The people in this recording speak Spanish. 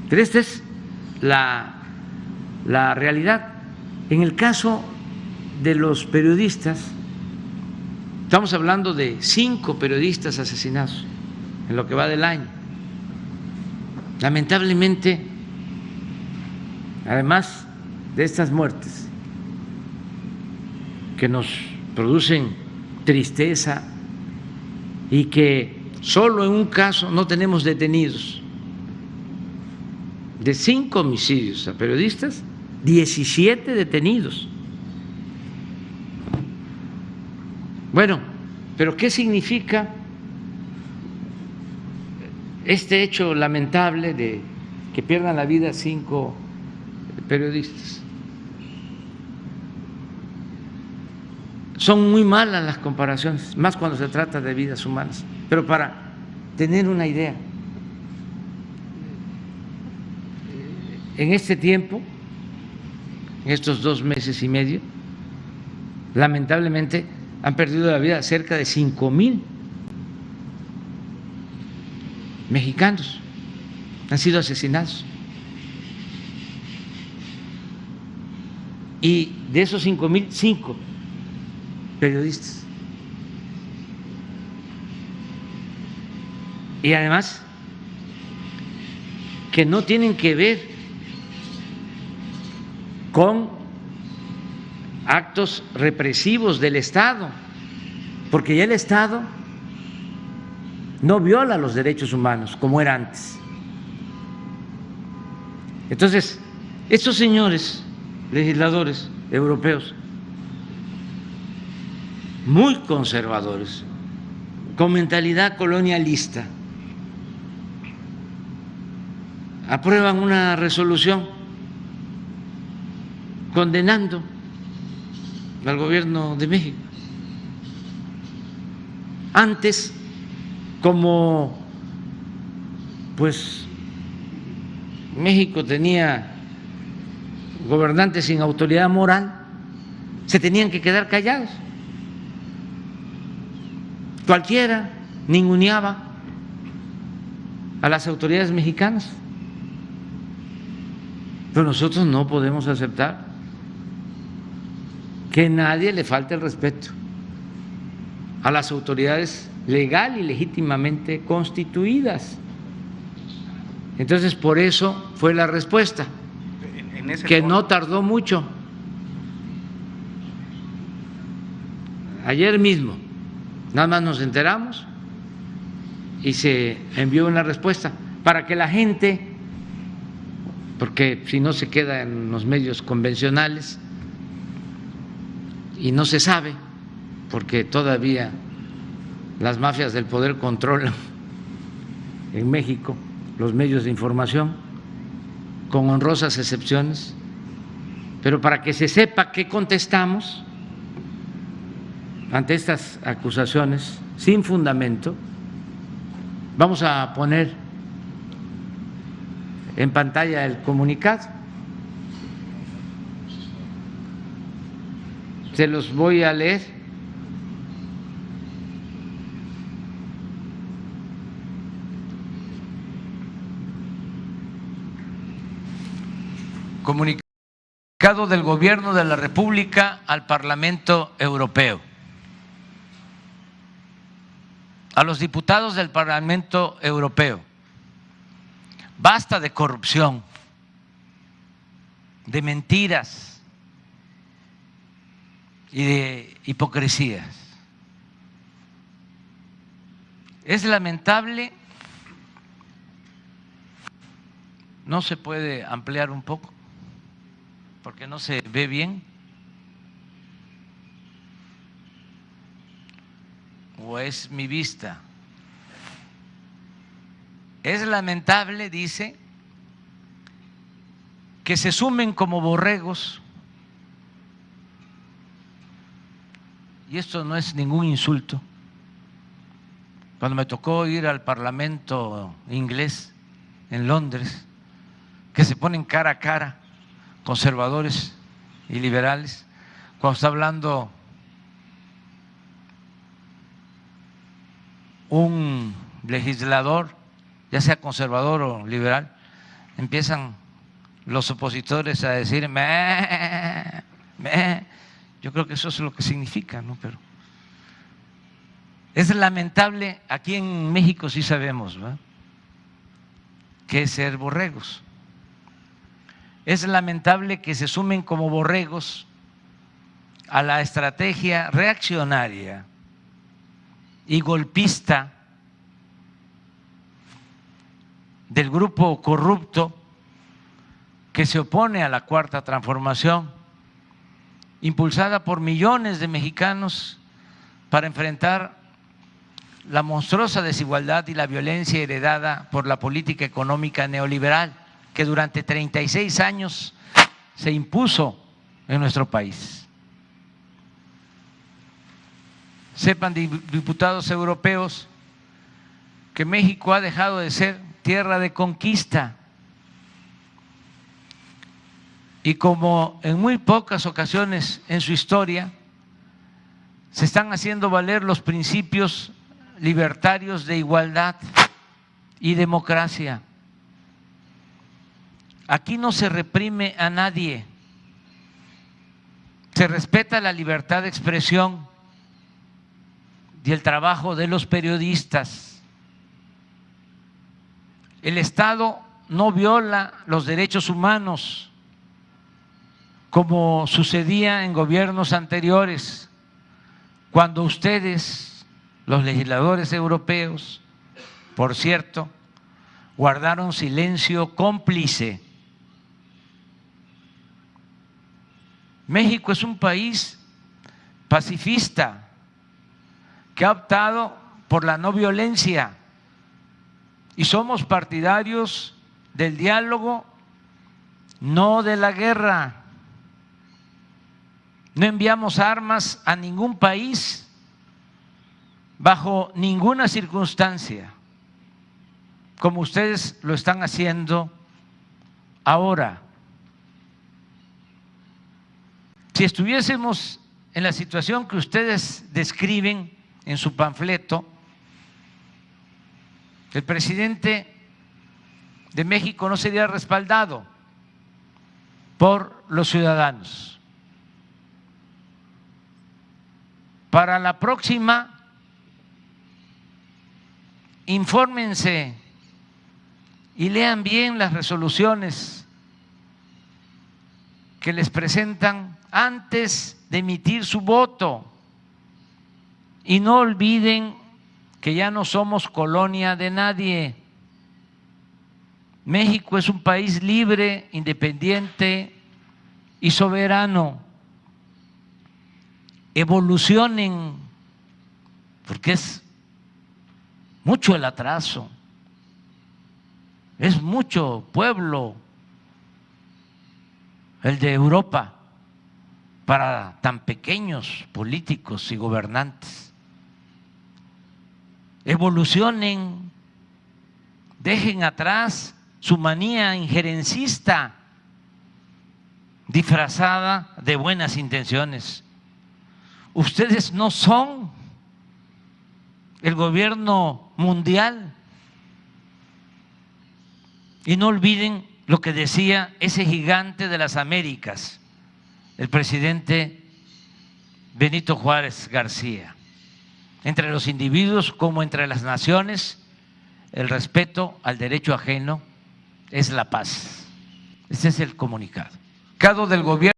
Pero esta es la realidad. En el caso de los periodistas, estamos hablando de 5 periodistas asesinados en lo que va del año. Lamentablemente, además de estas muertes que nos producen tristeza y que solo en un caso no tenemos detenidos, de 5 homicidios a periodistas, 17 detenidos. Bueno, pero ¿qué significa este hecho lamentable de que pierdan la vida 5 periodistas? Son muy malas las comparaciones, más cuando se trata de vidas humanas, pero para tener una idea, en este tiempo, en estos 2 meses y medio, lamentablemente han perdido la vida cerca de 5,000 mexicanos, han sido asesinados. Y de esos 5,000, 5 periodistas. Y además, que no tienen que ver con actos represivos del Estado, porque ya el Estado no viola los derechos humanos como era antes. Entonces, estos señores legisladores europeos, muy conservadores, con mentalidad colonialista, aprueban una resolución condenando al gobierno de México. Antes, como pues México tenía gobernantes sin autoridad moral, se tenían que quedar callados. Cualquiera ninguneaba a las autoridades mexicanas, pero nosotros no podemos aceptar que nadie le falte el respeto a las autoridades legal y legítimamente constituidas. Entonces, por eso fue la respuesta, que no tardó mucho. Ayer mismo, nada más nos enteramos y se envió una respuesta para que la gente, porque si no se queda en los medios convencionales y no se sabe, porque todavía las mafias del poder controlan en México los medios de información, con honrosas excepciones, pero para que se sepa qué contestamos ante estas acusaciones sin fundamento, vamos a poner en pantalla el comunicado. Se los voy a leer. Comunicado del Gobierno de la República al Parlamento Europeo. A los diputados del Parlamento Europeo: basta de corrupción, de mentiras y de hipocresías. Es lamentable, no se puede ampliar un poco porque no se ve bien, o es mi vista. Es lamentable, dice, que se sumen como borregos, y esto no es ningún insulto. Cuando me tocó ir al Parlamento inglés en Londres, que se ponen cara a cara conservadores y liberales, cuando está hablando un legislador, ya sea conservador o liberal, empiezan los opositores a decir meh, meh. Yo creo que eso es lo que significa, ¿no? Pero es lamentable, aquí en México sí sabemos, ¿verdad?, qué es ser borregos. Es lamentable que se sumen como borregos a la estrategia reaccionaria y golpista del grupo corrupto que se opone a la Cuarta Transformación, impulsada por millones de mexicanos para enfrentar la monstruosa desigualdad y la violencia heredada por la política económica neoliberal que durante 36 años se impuso en nuestro país. Sepan, diputados europeos, que México ha dejado de ser tierra de conquista y como en muy pocas ocasiones en su historia se están haciendo valer los principios libertarios de igualdad y democracia. Aquí no se reprime a nadie, se respeta la libertad de expresión y el trabajo de los periodistas. El Estado no viola los derechos humanos como sucedía en gobiernos anteriores, cuando ustedes, los legisladores europeos, por cierto, guardaron silencio cómplice. México es un país pacifista que ha optado por la no violencia y somos partidarios del diálogo, no de la guerra. No enviamos armas a ningún país bajo ninguna circunstancia, como ustedes lo están haciendo ahora. Si estuviésemos en la situación que ustedes describen en su panfleto, el presidente de México no sería respaldado por los ciudadanos. Para la próxima, infórmense y lean bien las resoluciones que les presentan antes de emitir su voto y no olviden que ya no somos colonia de nadie. México es un país libre, independiente y soberano. Evolucionen, porque es mucho el atraso, es mucho pueblo el de Europa para tan pequeños políticos y gobernantes. Evolucionen, dejen atrás su manía injerencista disfrazada de buenas intenciones. Ustedes no son el gobierno mundial. Y no olviden lo que decía ese gigante de las Américas, el presidente Benito Juárez García: entre los individuos como entre las naciones, el respeto al derecho ajeno es la paz. Ese es el comunicado. Del gobierno.